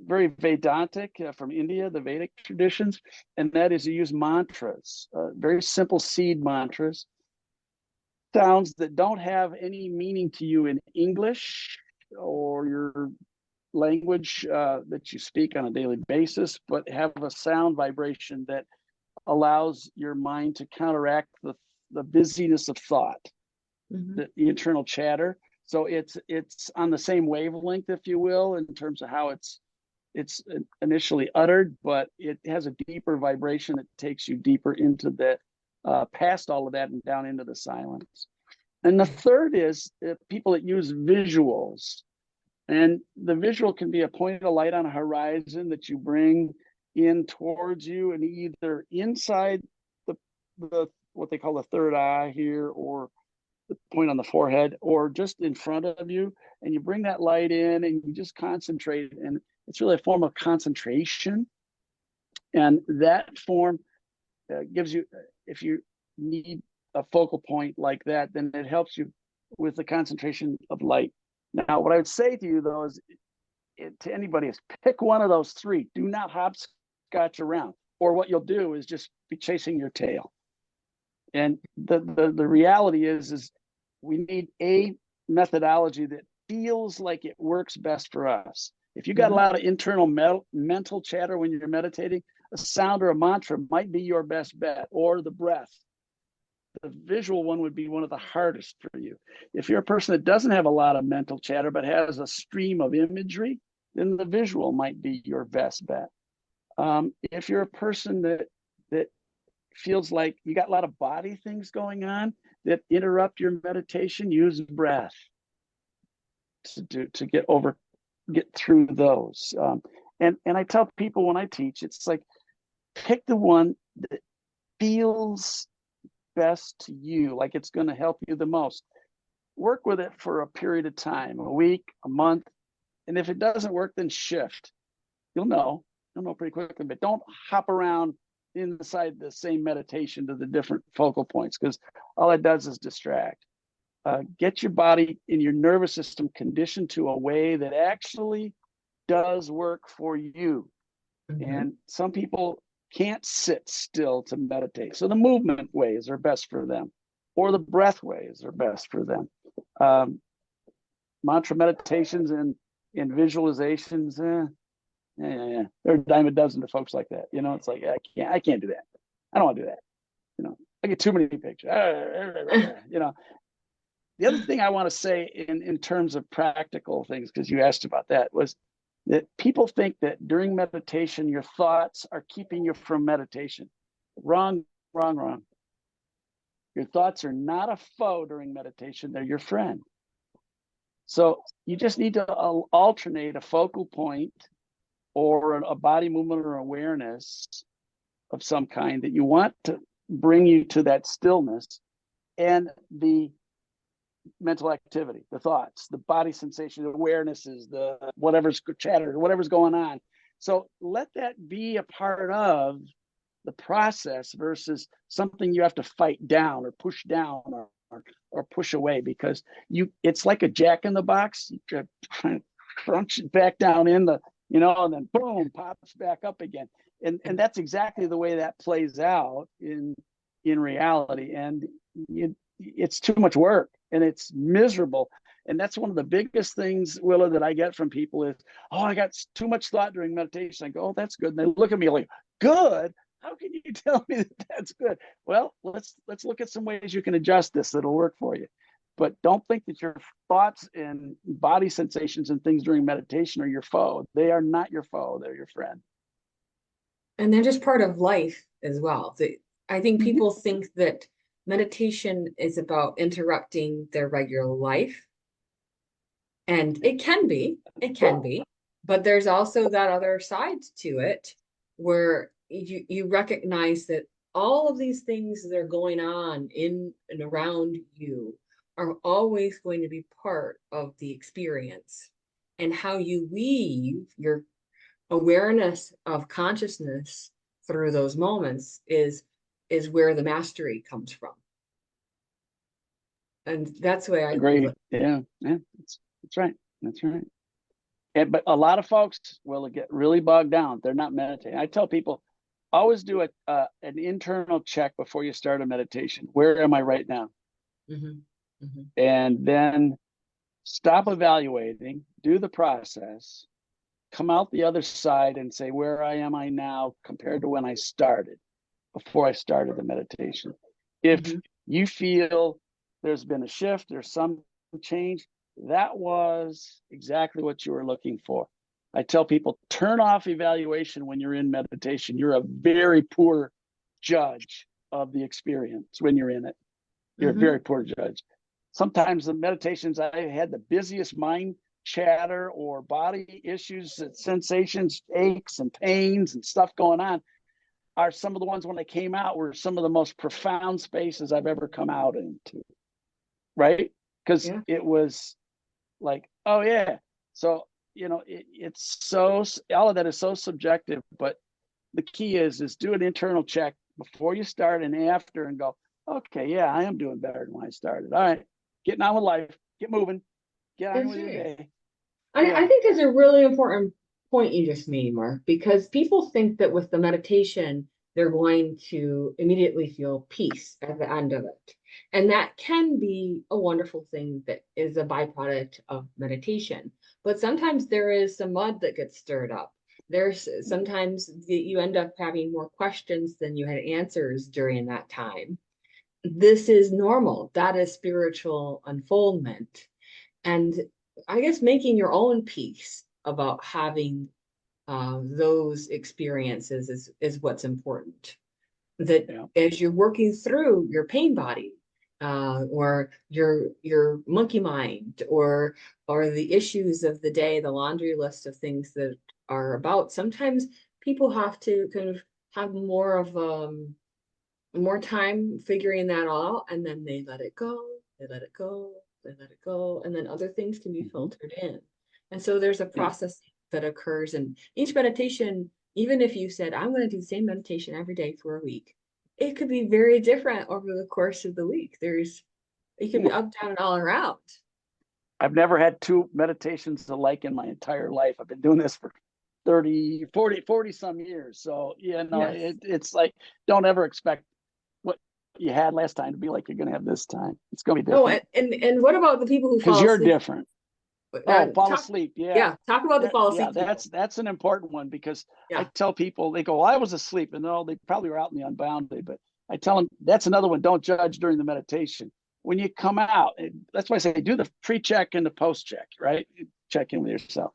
very Vedantic, from India, the Vedic traditions, and that is you use mantras, very simple seed mantras, sounds that don't have any meaning to you in English or your language that you speak on a daily basis, but have a sound vibration that allows your mind to counteract the busyness of thought, the internal chatter. So it's on the same wavelength, if you will, in terms of how it's initially uttered, but it has a deeper vibration that takes you deeper into that, past all of that and down into the silence. And the third is people that use visuals. And the visual can be a point of light on a horizon that you bring in towards you, and either inside the what they call the third eye here, or the point on the forehead, or just in front of you, and you bring that light in and you just concentrate. And it's really a form of concentration. And that form gives you, if you need a focal point like that, then it helps you with the concentration of light. Now, what I would say to you, though, is to anybody is pick one of those three. Do not hopscotch around, or what you'll do is just be chasing your tail. And the reality is we need a methodology that feels like it works best for us. If you got a lot of internal mental chatter when you're meditating, a sound or a mantra might be your best bet, or the breath. The visual one would be one of the hardest for you. If you're a person that doesn't have a lot of mental chatter but has a stream of imagery, then the visual might be your best bet. If you're a person that feels like you got a lot of body things going on that interrupt your meditation, use breath to get through those. And I tell people when I teach, it's like, pick the one that feels best to you, like it's going to help you the most. Work with it for a period of time, a week, a month. And if it doesn't work, then shift. You'll know pretty quickly, but don't hop around inside the same meditation to the different focal points, because all it does is distract. Get your body and your nervous system conditioned to a way that actually does work for you. And some people can't sit still to meditate. So the movement ways are best for them, or the breath ways are best for them. Mantra meditations and visualizations, there are a dime a dozen to folks like that. It's like, I can't do that. I don't want to do that. I get too many pictures. The other thing I want to say in terms of practical things, because you asked about that, was that people think that during meditation, your thoughts are keeping you from meditation. Wrong. Your thoughts are not a foe during meditation. They're your friend. So you just need to alternate a focal point or a body movement or awareness of some kind that you want to bring you to that stillness, and the mental activity, the thoughts, the body sensation, the awarenesses, the whatever's chatter, whatever's going on. So let that be a part of the process versus something you have to fight down or push down or push away, because it's like a jack in the box. You crunch it back down in the, and then boom, pops back up again. And that's exactly the way that plays out in reality. And it's too much work and it's miserable. And that's one of the biggest things, Willa, that I get from people is, I got too much thought during meditation. I go, that's good. And they look at me like, good? How can you tell me that that's good? Well, let's look at some ways you can adjust this that'll work for you. But don't think that your thoughts and body sensations and things during meditation are your foe. They are not your foe. They're your friend. And they're just part of life as well. I think people think that meditation is about interrupting their regular life. And it can be, but there's also that other side to it where you recognize that all of these things that are going on in and around you are always going to be part of the experience. And how you weave your awareness of consciousness through those moments is where the mastery comes from. And that's the way I feel Agree. it. Yeah, yeah, that's right. That's right. And, but a lot of folks will get really bogged down. They're not meditating. I tell people, always do an internal check before you start a meditation. Where am I right now? Mm-hmm. Mm-hmm. And then stop evaluating, do the process, come out the other side and say, where am I now compared to when I started, before I started the meditation? If Mm-hmm. you feel there's been a shift, there's some change, that was exactly what you were looking for. I tell people, turn off evaluation when you're in meditation. You're a very poor judge of the experience when you're in it. You're a Mm-hmm. very poor judge. Sometimes the meditations I had the busiest mind chatter or body issues, sensations, aches and pains and stuff going on are some of the ones when I came out were some of the most profound spaces I've ever come out into. Right? Because Yeah. it was like, oh yeah. So, it's so, all of that is so subjective, but the key is do an internal check before you start and after and go, okay, yeah, I am doing better than when I started. All right, getting on with life, get moving, get on That's with your right. day. I Yeah. think that's a really important point you just made, Mark, because people think that with the meditation, they're going to immediately feel peace at the end of it. And that can be a wonderful thing that is a byproduct of meditation. But sometimes there is some mud that gets stirred up. There's sometimes you end up having more questions than you had answers during that time. This is normal. That is spiritual unfoldment. And I guess making your own peace about having those experiences is what's important. That Yeah. as you're working through your pain body, or your monkey mind, or the issues of the day, the laundry list of things that are about. Sometimes people have to kind of have more time figuring that all out, and then they let it go, they let it go, they let it go, and then other things can be Mm-hmm. filtered in. And so there's a Yeah. process that occurs in each meditation. Even if you said, I'm going to do the same meditation every day for a week, it could be very different over the course of the week. It could be up, down, and all around. I've never had two meditations alike in my entire life. I've been doing this for 30, 40 some years. So, Yes. it's like, don't ever expect what you had last time to be like you're going to have this time. It's going to be Oh, different and what about the people who because fall you're asleep? different. Oh, fall Talk, asleep. Yeah. yeah, talk about the fall Yeah, asleep people. that's an important one because I Yeah. tell people, they go, well, I was asleep, and no, they probably were out in the unbounded, but I tell them that's another one. Don't judge during the meditation. When you come out, that's why I say do the pre-check and the post-check, right? Check in with yourself.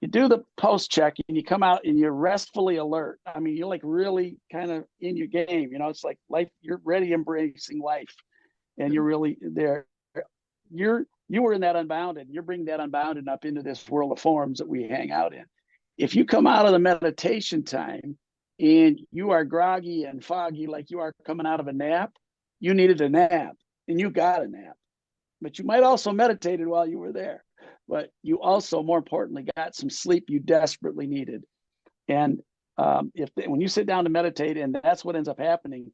You do the post-check and you come out and you're restfully alert. I mean, you're like really kind of in your game. It's like life. You're ready, embracing life, and you're really there. You were in that unbounded. You're bringing that unbounded up into this world of forms that we hang out in. If you come out of the meditation time and you are groggy and foggy like you are coming out of a nap, you needed a nap and you got a nap. But you might also meditated while you were there. But you also, more importantly, got some sleep you desperately needed. And when you sit down to meditate, and that's what ends up happening,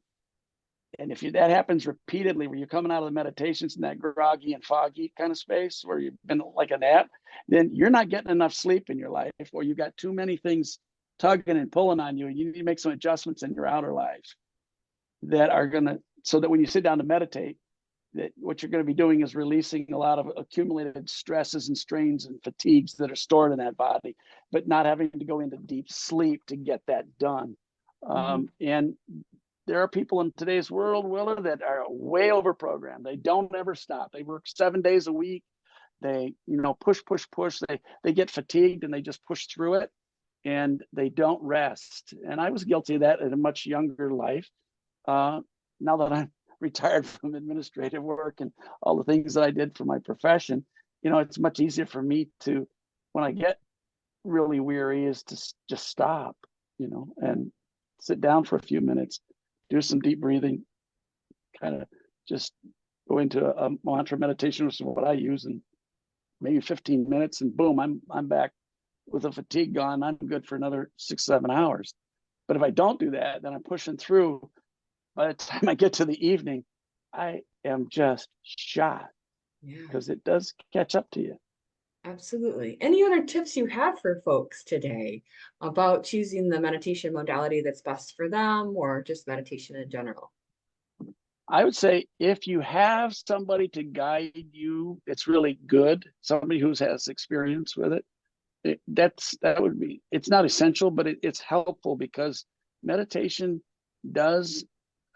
and if that happens repeatedly, where you're coming out of the meditations in that groggy and foggy kind of space where you've been like a nap, then you're not getting enough sleep in your life, or you've got too many things tugging and pulling on you, and you need to make some adjustments in your outer life that are going to, so that when you sit down to meditate, that what you're going to be doing is releasing a lot of accumulated stresses and strains and fatigues that are stored in that body, but not having to go into deep sleep to get that done. Mm-hmm. And there are people in today's world, Willa, that are way over programmed. They don't ever stop. They work 7 days a week. They, push, push, push. They get fatigued and they just push through it, and they don't rest. And I was guilty of that in a much younger life. Now that I'm retired from administrative work and all the things that I did for my profession, it's much easier for me to, when I get really weary, is to just stop, and sit down for a few minutes do some deep breathing, kind of just go into a mantra meditation, which is what I use, and maybe 15 minutes, and boom, I'm back with the fatigue gone. I'm good for another 6-7 hours. But if I don't do that, then I'm pushing through. By the time I get to the evening, I am just shot, Yeah, because it does catch up to you. absolutely. Any other tips you have for folks today about choosing the meditation modality that's best for them, or just meditation in general? I would say if you have somebody to guide you, it's really good. Somebody who has experience with it. That would be. It's not essential, but it's helpful, because meditation does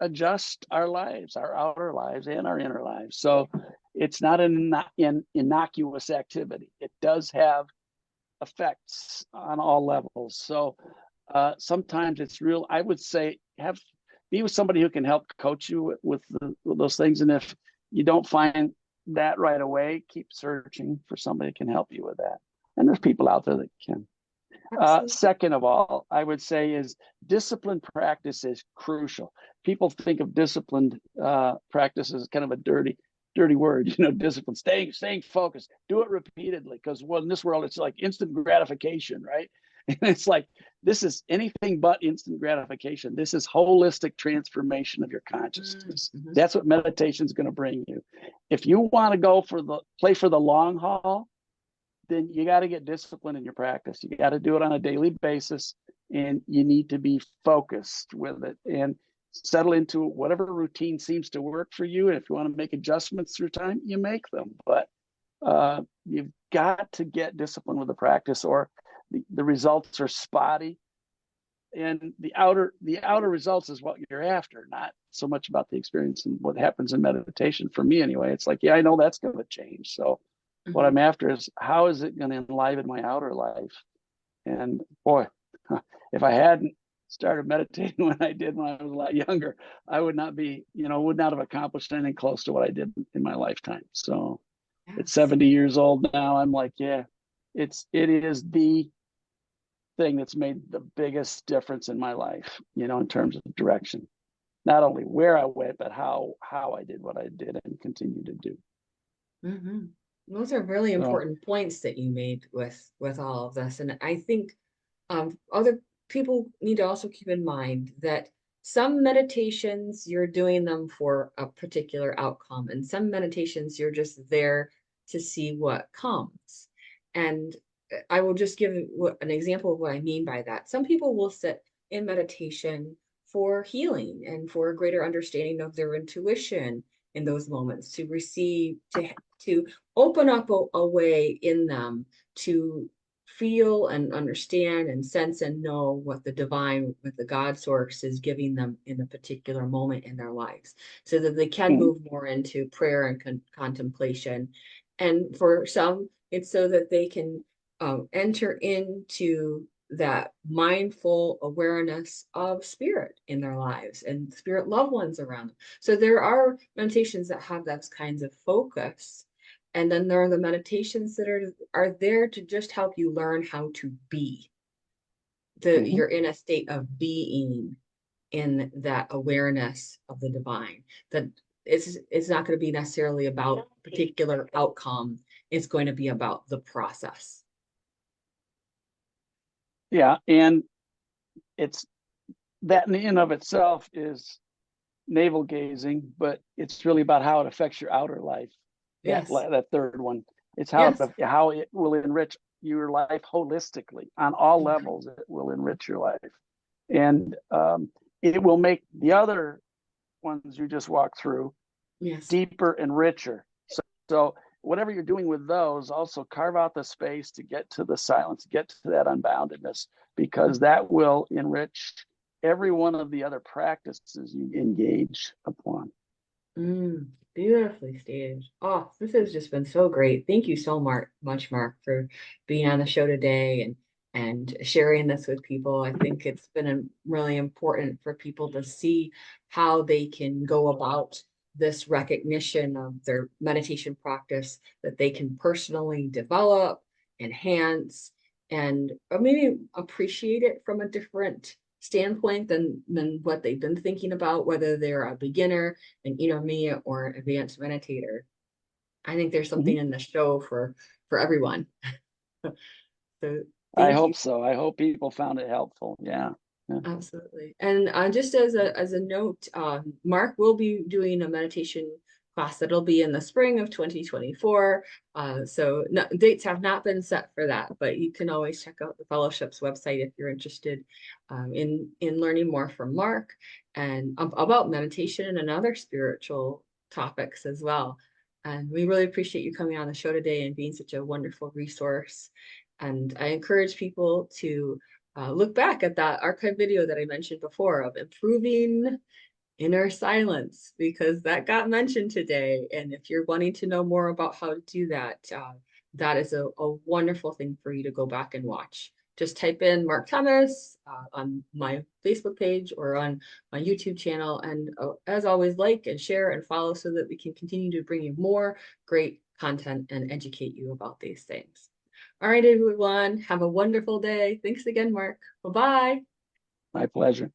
adjust our lives, our outer lives and our inner lives. So it's not an innocuous activity. It does have effects on all levels. So sometimes it's real. I would say be with somebody who can help coach you with those things. And if you don't find that right away, keep searching for somebody that can help you with that. And there's people out there that can. Second of all, I would say is disciplined practice is crucial. People think of disciplined practice as kind of a dirty word, discipline, staying focused, do it repeatedly. Because in this world, it's like instant gratification, right? And it's like, this is anything but instant gratification. This is holistic transformation of your consciousness. Mm-hmm. That's what meditation is going to bring you. If you want to play for the long haul, then you got to get disciplined in your practice. You got to do it on a daily basis, and you need to be focused with it and settle into whatever routine seems to work for you. And if you want to make adjustments through time, you make them. But you've got to get disciplined with the practice, or the results are spotty. And the outer results is what you're after, not so much about the experience and what happens in meditation. For me, anyway, it's like, yeah, I know that's going to change. So what I'm after is, how is it going to enliven my outer life? And boy, if I hadn't started meditating when I did when I was a lot younger, I would not have accomplished anything close to what I did in my lifetime. So at 70 years old now, I'm like, yeah, it is the thing that's made the biggest difference in my life, in terms of direction. Not only where I went, but how I did what I did and continue to do. Mm-hmm. Those are really important points that you made with all of this. And I think other people need to also keep in mind that some meditations you're doing them for a particular outcome, and some meditations you're just there to see what comes. And I will just give an example of what I mean by that. Some people will sit in meditation for healing and for a greater understanding of their intuition in those moments, to receive, to open up a way in them to feel and understand and sense and know what the divine, what the God source is giving them in a particular moment in their lives, so that they can move more into prayer and contemplation. And for some, it's so that they can enter into that mindful awareness of spirit in their lives and spirit loved ones around them. So there are meditations that have those kinds of focus. And then there are the meditations that are there to just help you learn how to be. You're in a state of being in that awareness of the divine. That it's not going to be necessarily about a particular outcome. It's going to be about the process. Yeah, and it's that in and of itself is navel gazing, but it's really about how it affects your outer life. Yes. That third one, it's how it will enrich your life holistically on all levels. It will enrich your life, and it will make the other ones you just walked through deeper and richer. So whatever you're doing with those, also carve out the space to get to the silence, get to that unboundedness, because that will enrich every one of the other practices you engage upon. Beautifully stated. Oh, this has just been so great. Thank you so much, Mark, for being on the show today and sharing this with people. I think it's been really important for people to see how they can go about this recognition of their meditation practice that they can personally develop, enhance, and maybe appreciate it from a different standpoint than what they've been thinking about, whether they're a beginner, an intermediate, or an advanced meditator. I think there's something Mhm. in the show for everyone. So I thank you. hope so. I hope people found it helpful. Yeah. Yeah. Absolutely. And just as a note, Mark will be doing a meditation class that'll be in the spring of 2024. So no, dates have not been set for that, but you can always check out the fellowship's website if you're interested in learning more from Mark and about meditation and other spiritual topics as well. And we really appreciate you coming on the show today and being such a wonderful resource. And I encourage people to look back at that archive video that I mentioned before of improving inner silence, because that got mentioned today. And if you're wanting to know more about how to do that, that is a wonderful thing for you to go back and watch. Just type in Mark Thomas on my Facebook page or on my YouTube channel. And as always, like and share and follow so that we can continue to bring you more great content and educate you about these things. All right, everyone, have a wonderful day. Thanks again, Mark. Bye-bye. My pleasure.